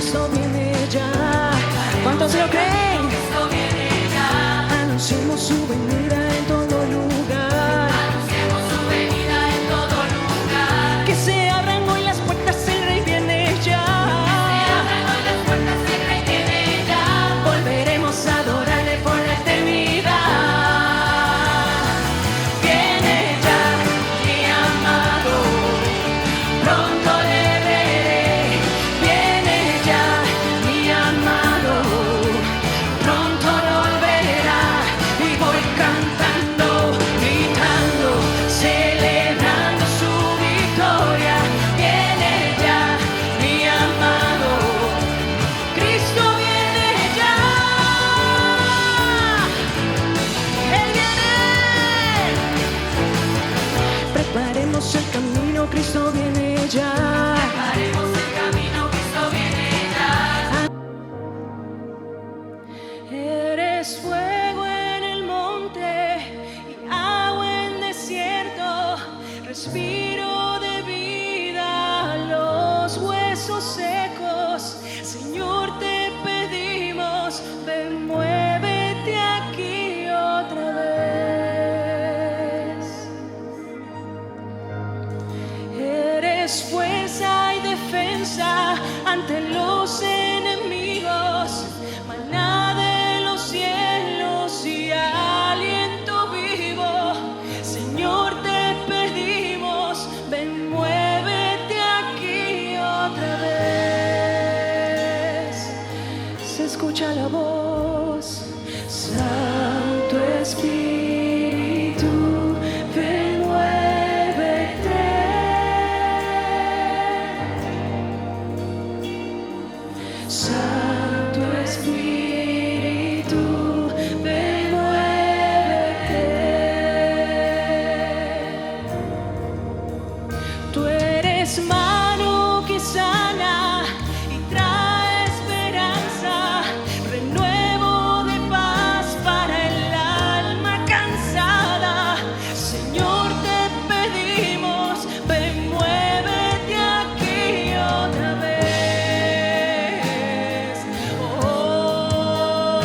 Cristo viene ya. ¿Cuántos lo creen? Cristo viene ya. Anunciemos su venida en todo lugar. Anunciemos su venida en todo lugar. Que se abran hoy las puertas, el Rey viene ya. Se abran hoy las puertas, el Rey viene ya. Volveremos a adorarle por la eternidad. Viene ya mi amado, pronto le veré. Viene ya mi amado, pronto volverá. Y voy cantando, gritando, celebrando su victoria. Viene ya mi amado, Cristo viene ya. Él viene. Preparemos el camino, Cristo viene ya. Haremos el camino, Cristo viene ya. Eres fuego en el monte y agua en desierto, respiro de vida a los huesos secos. Señor, te pedimos, ven, muévete aquí otra vez. Eres fuerza y defensa ante los enemigos, maná de los cielos y aliento vivo. Señor, te pedimos, ven, muévete aquí otra vez. Se escucha la voz, Santo Espíritu, ven, muévete. Santo Espíritu, ven, muévete. Tú eres mano que sana y trae esperanza, renuevo de paz para el alma cansada. Señor, te pedimos, ven, muévete aquí otra vez. Oh,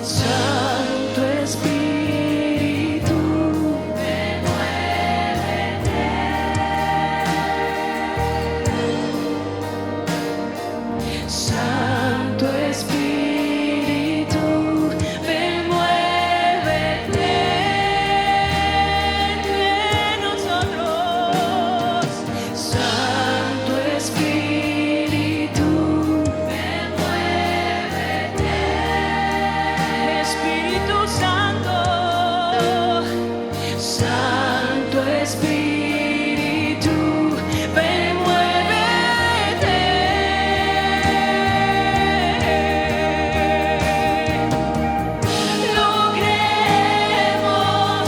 Santo Espíritu, ven, muévete. Santo Espíritu, ven, muévete entre nosotros. Santo Espíritu, ven, muévete. Espíritu Santo, Santo Espíritu, ven, muévete. Lo creemos,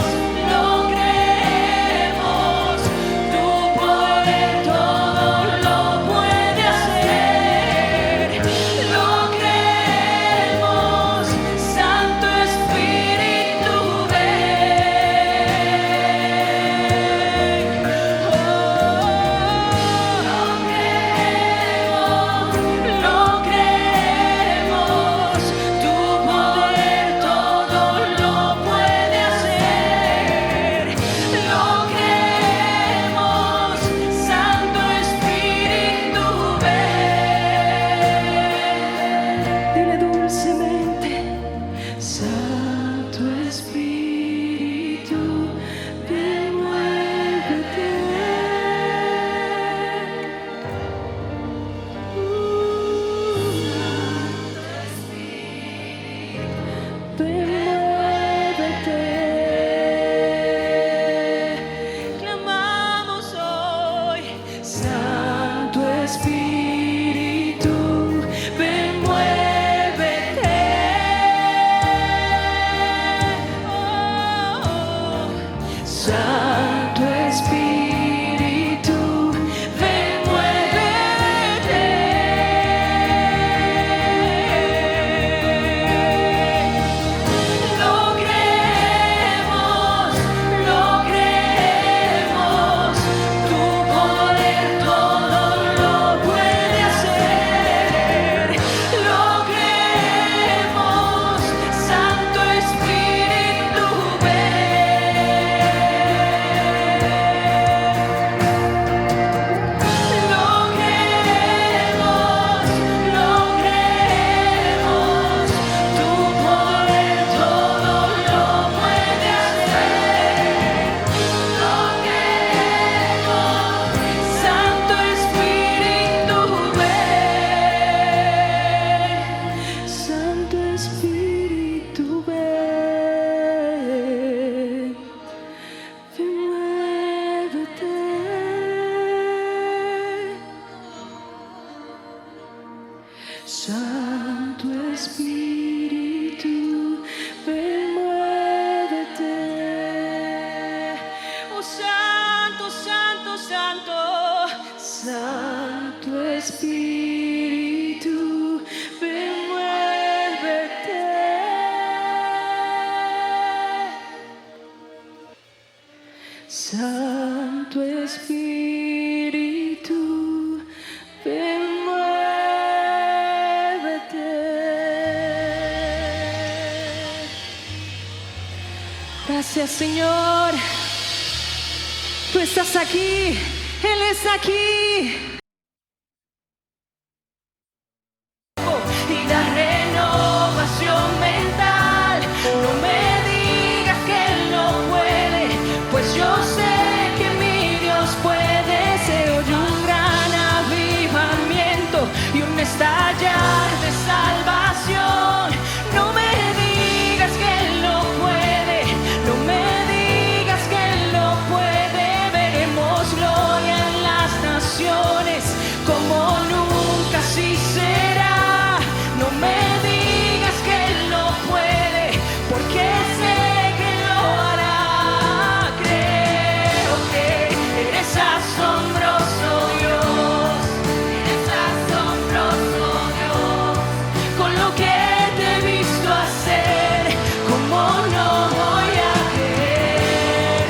tu poder todo lo puede hacer. Lo creemos, Santo Espíritu, ven. Lo creemos, tu poder todo lo puede hacer. Lo creemos, Santo Espíritu, ven. Dile dulcemente, Santo Espíritu, ven, muévete. Ven, muévete. Clamamos hoy, Santo Espíritu, ven, muévete. Oh, Santo Espíritu, ven, muévete. Lo creemos, tu poder todo lo puede hacer. Santo, Santo Espíritu, ven, muévete. Santo Espíritu, ven, muévete. Gracias, Señor. Tú estás aquí, Él está aquí. Y la renovación mental, no me digas que Él no puede, pues yo sé que mi Dios puede. Se oye un gran avivamiento y un estallar de salvación. No me digas que Él no puede, no me digas que Él no puede. Veremos gloria en las naciones como nunca así será. No me digas que Él no puede, porque sé que lo hará. Creo que eres asombroso, Dios. Eres asombroso, Dios. Con lo que te he visto hacer, ¿cómo no voy a creer?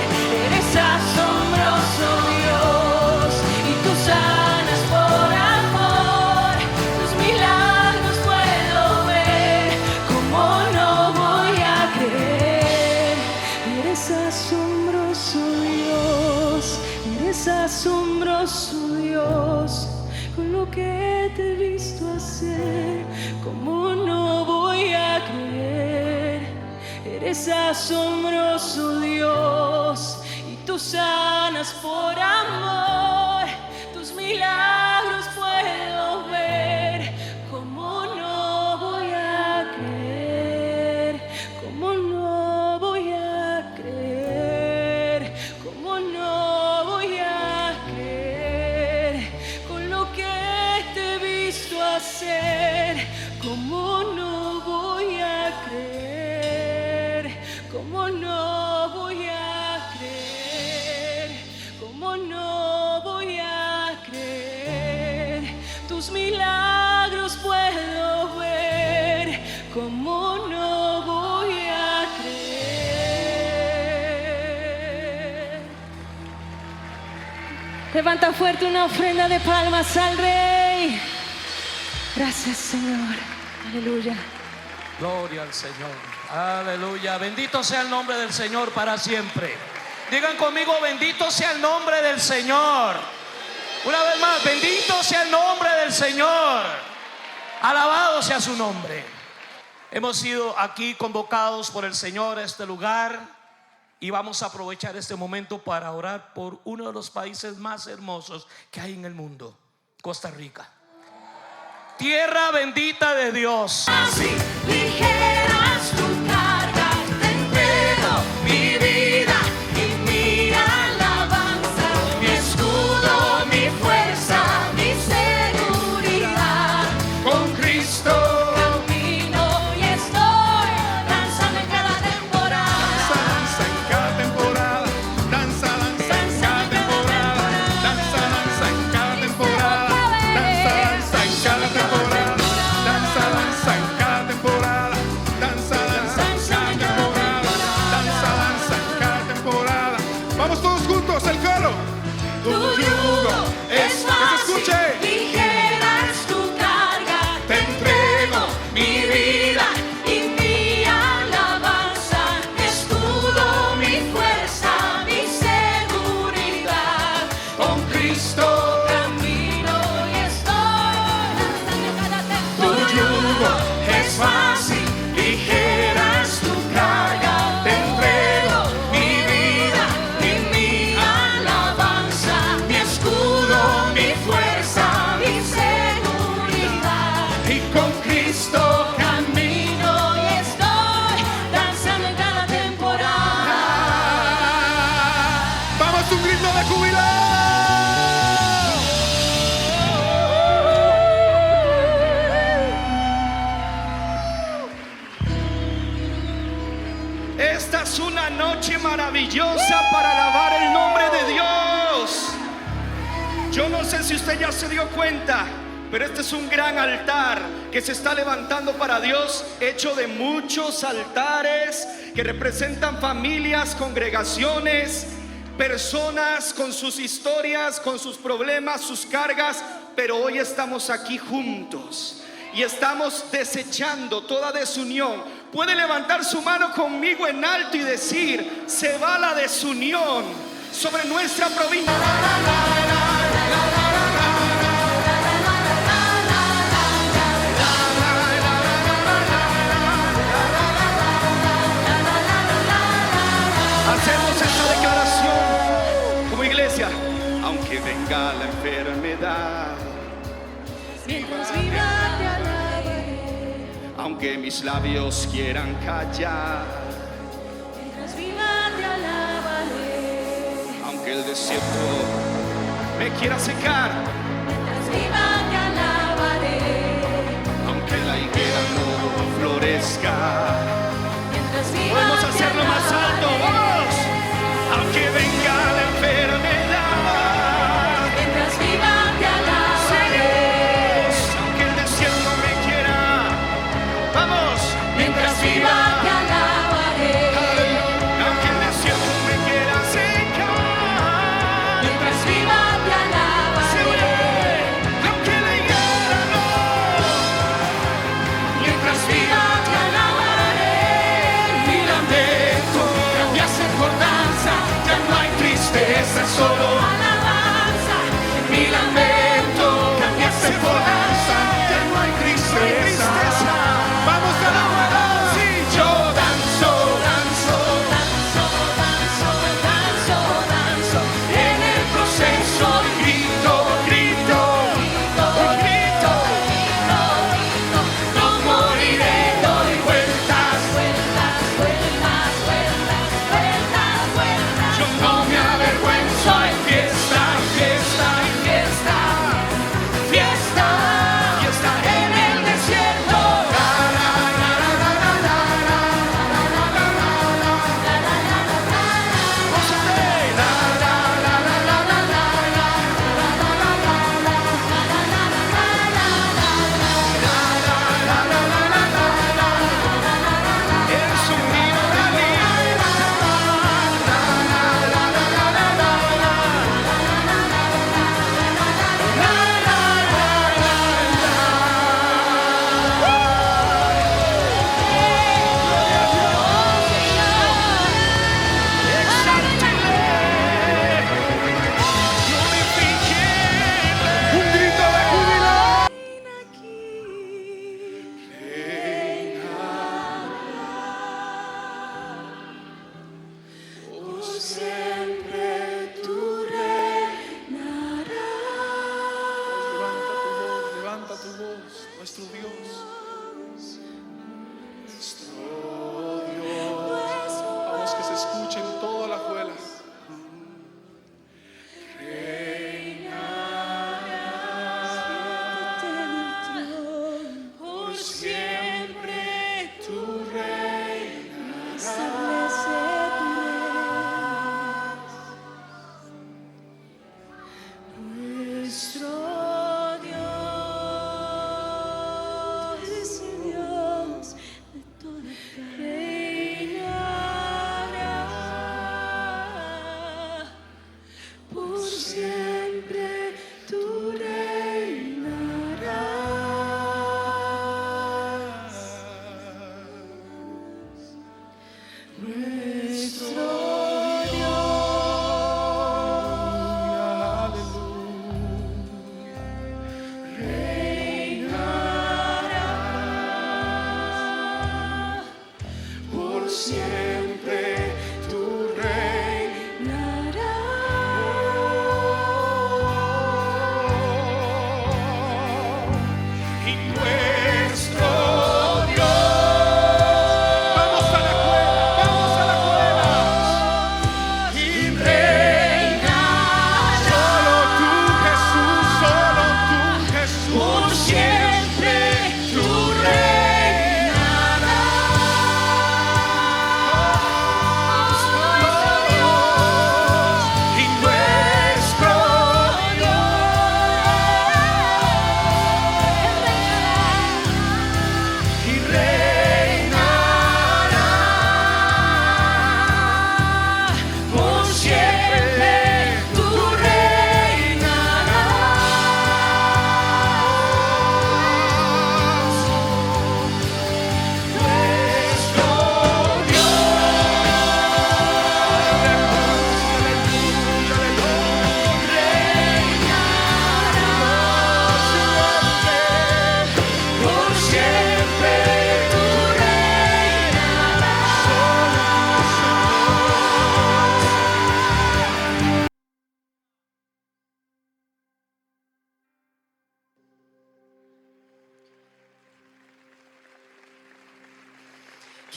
Eres asombroso, Dios, y tú sanas por amor. Tus milagros puedo ver, ¿cómo no voy a creer? Eres asombroso, Dios, eres asombroso, Dios. Con lo que te he visto hacer, ¿cómo no voy a creer? Eres asombroso, Dios, y tú sanas por amor. Tus milagros puedo ver, ¿cómo no voy a creer? ¿Cómo no voy a creer? ¿Cómo no voy a creer? Con lo que te he visto hacer, ¿cómo no voy a creer? ¿Cómo no voy a creer? ¿Cómo no voy a creer? Tus milagros puedo ver, ¿cómo no voy a creer? Levanta fuerte una ofrenda de palmas al Rey. Gracias, Señor. Aleluya. Gloria al Señor. Aleluya. Bendito sea el nombre del Señor para siempre. Digan conmigo, bendito sea el nombre del Señor. Una vez más, bendito sea el nombre del Señor. Alabado sea su nombre. Hemos sido aquí convocados por el Señor a este lugar y vamos a aprovechar este momento para orar por uno de los países más hermosos que hay en el mundo, Costa Rica. Tierra bendita de Dios. Así ligeras tu carga, te entrego mi vida y mi alabanza, mi escudo, mi fuerza, mi seguridad. Con Cristo Camino y estoy danzando en cada temporada. Danza en cada temporada, danza en cada temporada, danza en cada temporada, danza en cada temporada, danza en cada temporada, danza en cada temporada. Vamos todos juntos, el coro. Tu yugo es fácil, ligera es tu carga, te entrego mi vida y mi alabanza, mi escudo, mi fuerza, mi seguridad. Con Cristo camino y estoy danzando en cada temporada. Tu yugo es fácil, ligera es tu carga, te entrego mi vida y mi alabanza, mi escudo, mi fuerza, mi seguridad. y con Cristo. Camino y estoy danzando en cada temporada. Vamos, un grito de júbilo. Esta es una noche maravillosa para alabar el nombre de Dios. usted ya se dio cuenta, pero este es un gran altar que se está levantando para Dios, hecho de muchos altares que representan familias, congregaciones, personas con sus historias, con sus problemas, sus cargas. Pero hoy estamos aquí juntos y estamos desechando toda desunión. Puede levantar su mano conmigo en alto y decir: se va la desunión sobre nuestra provincia. Hacemos esta declaración como iglesia. Aunque venga la enfermedad, Mientras viva te alabaré. aunque mis labios quieran callar, Mientras viva te alabaré. aunque el desierto me quiera secar, Mientras viva te alabaré. aunque la higuera no florezca. Mientras viva Podemos te hacerlo más alto, alabaré. vamos. Aunque venga la enfermedad, Mientras viva te alabaré. aunque el desierto me quiera, vamos. Mientras viva te alabaré. Aunque el desierto me quiera secar, Mientras viva te alabaré. aunque la higuera no, Mientras viva te alabaré. mi lamento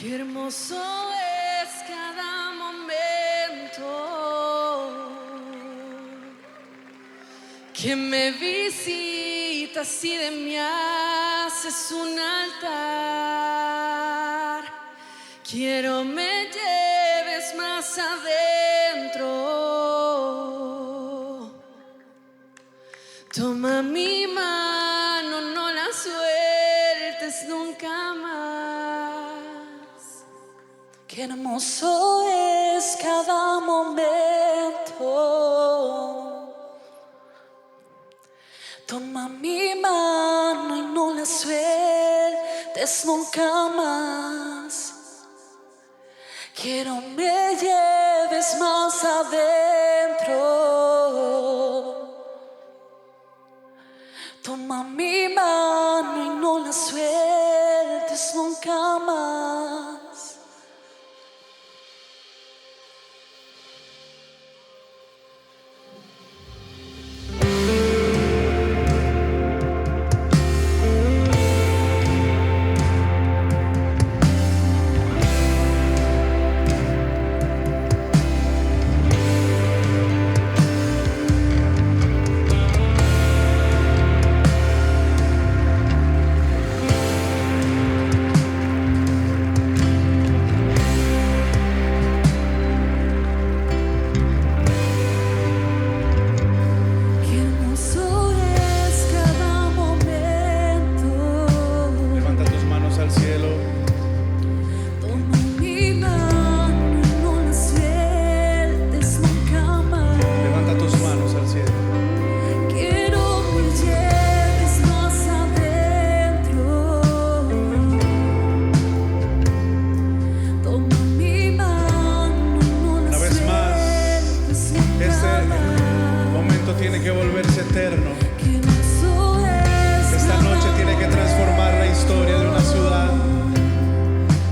Qué hermoso es cada momento que me visitas y de mí haces un altar. Quiero me lleves más adentro. Toma mi mano, no la sueltes nunca más. Qué hermoso es cada momento. Toma mi mano y no la sueltes nunca más. Quiero me lleves más adentro. Toma mi mano y no la sueltes nunca más.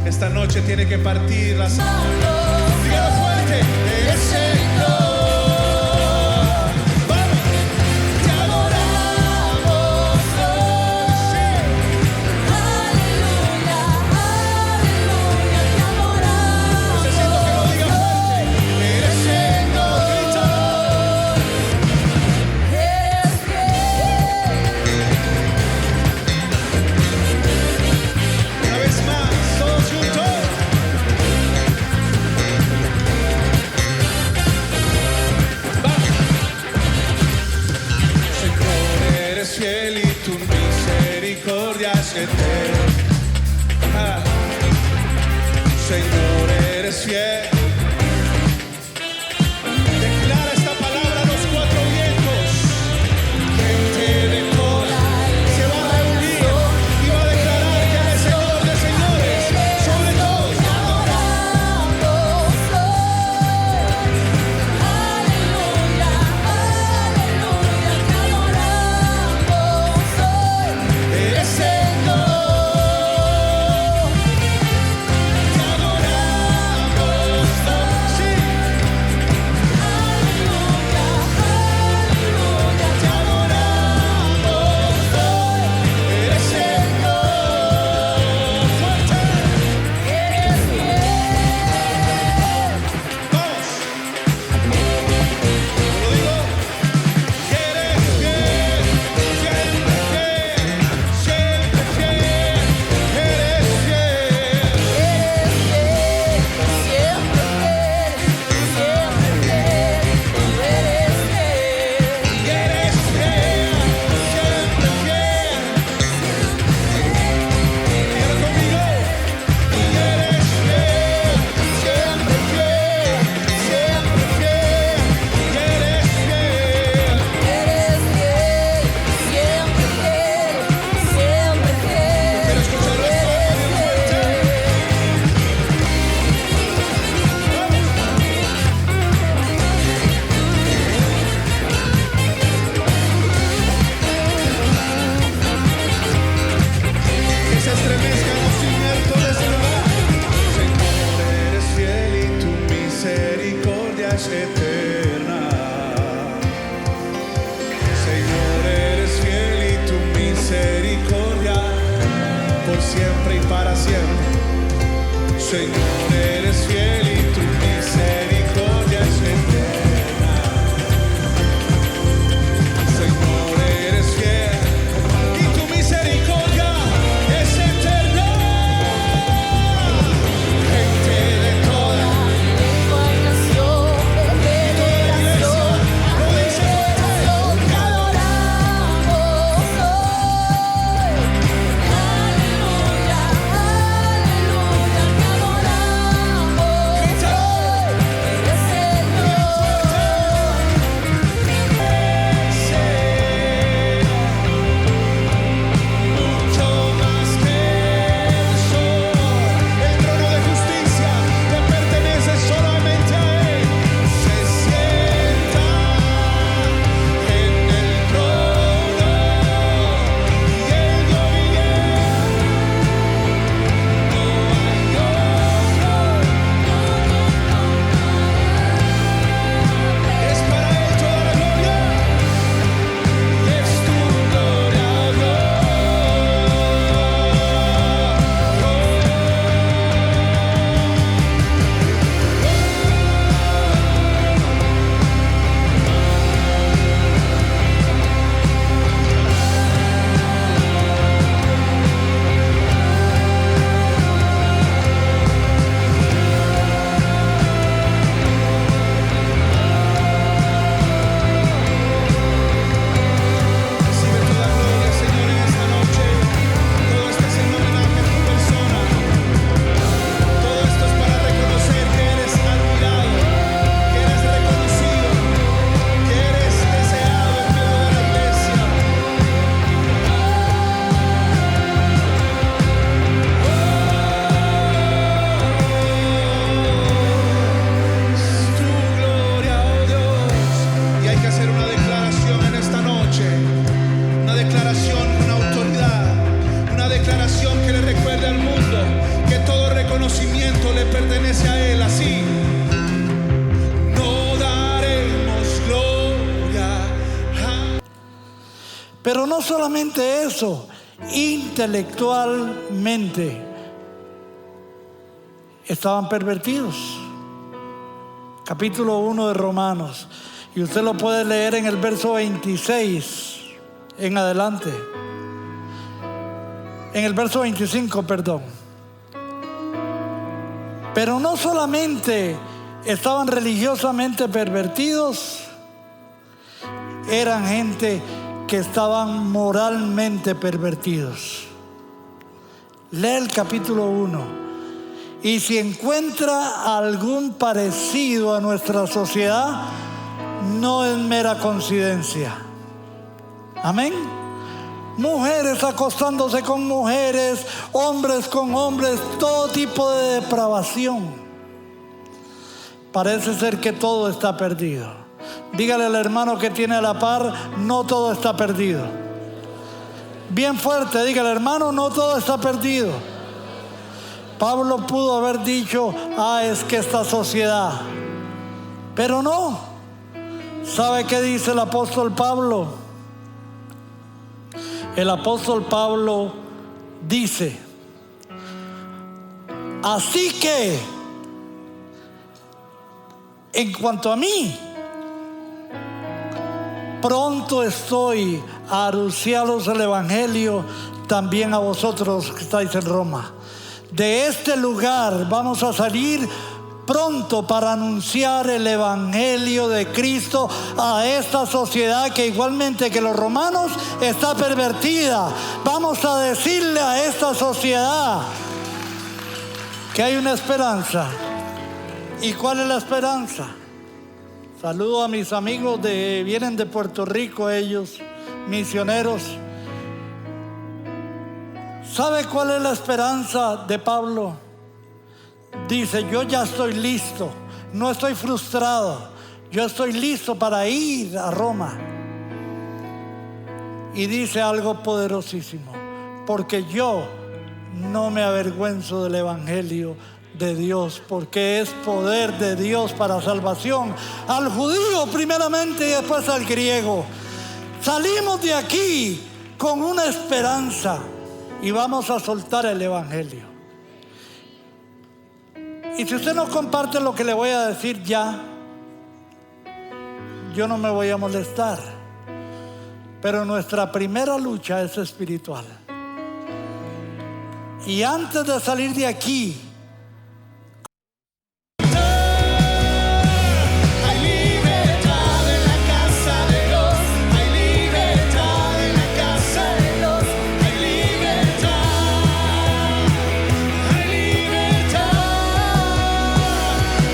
Esta noche tiene que partir las... Dígalo fuerte. El Señor. Vamos. Te adoramos. Sí. Aleluya, aleluya, te adoramos. Necesito que lo diga fuerte. El Señor. Eres Una vez más, todos juntos. Vamos. Señor, eres fiel y tu misericordia es eterna. Señor, eres fiel. Declara esta palabra a los cuatro vientos. Gente de cola se va a reunir y va a declarar que Él es Señor de señores, sobre todos. aleluya, aleluya, te adoramos hoy. Eres Señor. Te adoramos. Sí. Aleluya, aleluya, Te adoramos. Eres Señor. Fuerte. eres fiel. Vamos. Lo digo. Eres fiel, siempre fiel, siempre fiel. Eres fiel. Eres fiel, siempre fiel, siempre fiel. Eres fiel, siempre fiel. Dígalo conmigo. Eres fiel, siempre fiel, siempre fiel. Eres fiel. Eres fiel, siempre fiel, siempre fiel. Quiero escucharlo esto bien fuerte. Que se estremezcan los cimientos de este lugar. Señor, eres fiel y tu misericordia es eterna. Señor, eres fiel y tu misericordia por siempre y para siempre. Señor, eres fiel y tu misericordia es eterna. Señor, eres fiel y tu misericordia es eterna. Gente de toda le pertenece a Él, así no daremos gloria a... Pero no solamente eso, intelectualmente estaban pervertidos. Capítulo 1 de Romanos, y usted lo puede leer en el verso 26 en adelante, en el verso 25, perdón. Pero no solamente estaban religiosamente pervertidos, eran gente que estaban moralmente pervertidos. Lee el capítulo 1. Y si encuentra algún parecido a nuestra sociedad, no es mera coincidencia. Amén. Mujeres acostándose con mujeres, hombres con hombres, todo tipo de depravación. Parece ser que todo está perdido. Dígale al hermano que tiene a la par, no todo está perdido. Bien fuerte, dígale, hermano, no todo está perdido. Pablo pudo haber dicho, es que esta sociedad, pero no. ¿Sabe qué dice el apóstol Pablo? El apóstol Pablo dice, así que, en cuanto a mí, pronto estoy a anunciaros el evangelio también a vosotros que estáis en Roma. De este lugar vamos a salir pronto para anunciar el evangelio de Cristo a esta sociedad que igualmente que los romanos está pervertida. Vamos a decirle a esta sociedad que hay una esperanza. ¿Y cuál es la esperanza? Saludo a mis amigos vienen de Puerto Rico, ellos, misioneros. ¿Sabe cuál es la esperanza de Pablo? Dice, yo ya estoy listo, no estoy frustrado, yo estoy listo para ir a Roma. Y dice algo poderosísimo, porque yo no me avergüenzo del evangelio de Dios, porque es poder de Dios para salvación al judío primeramente y después al griego. Salimos de aquí con una esperanza y vamos a soltar el evangelio. Y si usted no comparte lo que le voy a decir ya, yo no me voy a molestar. Pero nuestra primera lucha es espiritual. Y antes de salir de aquí, Hay libertad en la casa de Dios. Hay libertad en la casa de Dios. Hay libertad. Hay libertad.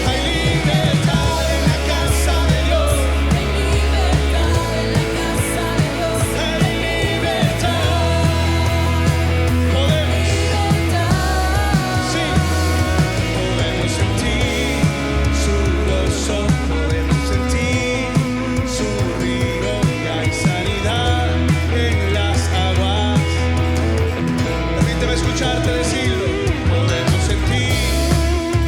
Hay libertad en la casa de Dios. Hay libertad en la casa de Dios. Hay libertad. Podemos. Sí. Podemos sentir su gozo, podemos sentir su río y hay sanidad en las aguas. Permíteme escucharte decirlo. Podemos sentir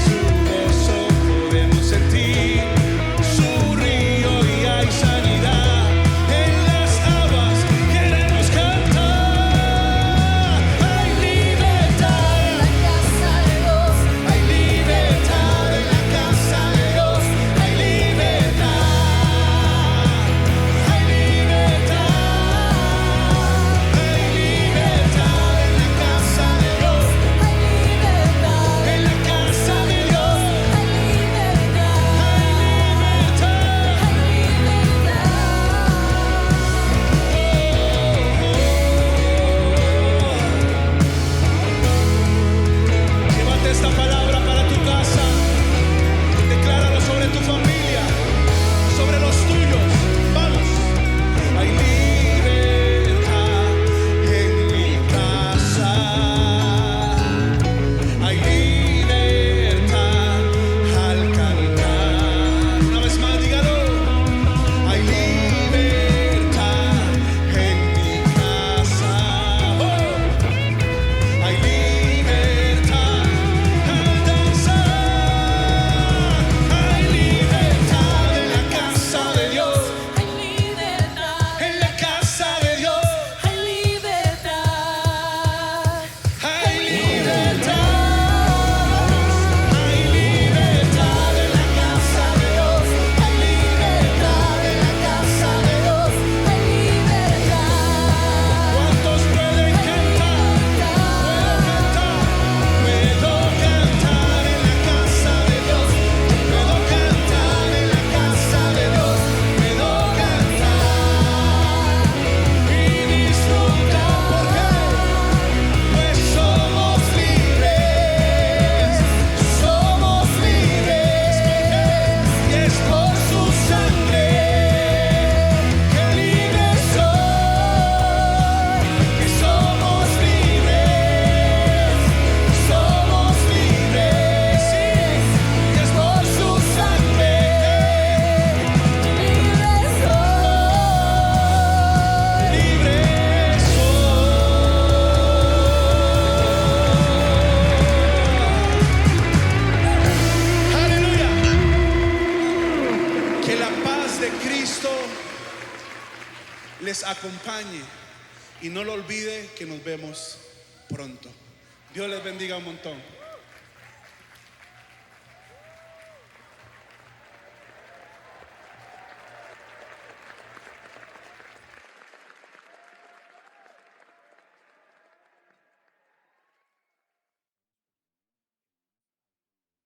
su gozo, podemos sentir su río y hay sanidad en las aguas. Queremos cantar. Hay libertad en la casa de Dios. Hay libertad en la casa de Dios. Hay libertad. Hay libertad. Hay libertad en la casa de Dios. Hay libertad en la casa de Dios. Hay libertad. Llévate esta palabra para tu casa. Decláralo sobre tu familia, sobre los tuyos. Vamos. Hay libertad en mi casa. Hay libertad al cantar. Una vez más, dígalo. Hay libertad en mi casa. Hay libertad al danzar. Hay libertad en la casa de Dios. Hay libertad, En la casa de Dios. hay libertad. Hay libertad. Hay libertad en la casa de Dios. Hay libertad en la casa de Dios. Hay libertad. ¿Cuántos pueden cantar? Puedo cantar en la casa de Dios. Puedo cantar en la casa de Dios. Puedo cantar y disfrutar. ¿Por qué? Pues somos libres. Somos libres. Y es por su sangre que libres soy. Que somos libres. Somos libres. Sí. Y es por su sangre. Libres soy. Libres soy. Aleluya. Que la paz de Cristo les acompañe y no lo olvide que nos vemos pronto. Dios les bendiga un montón.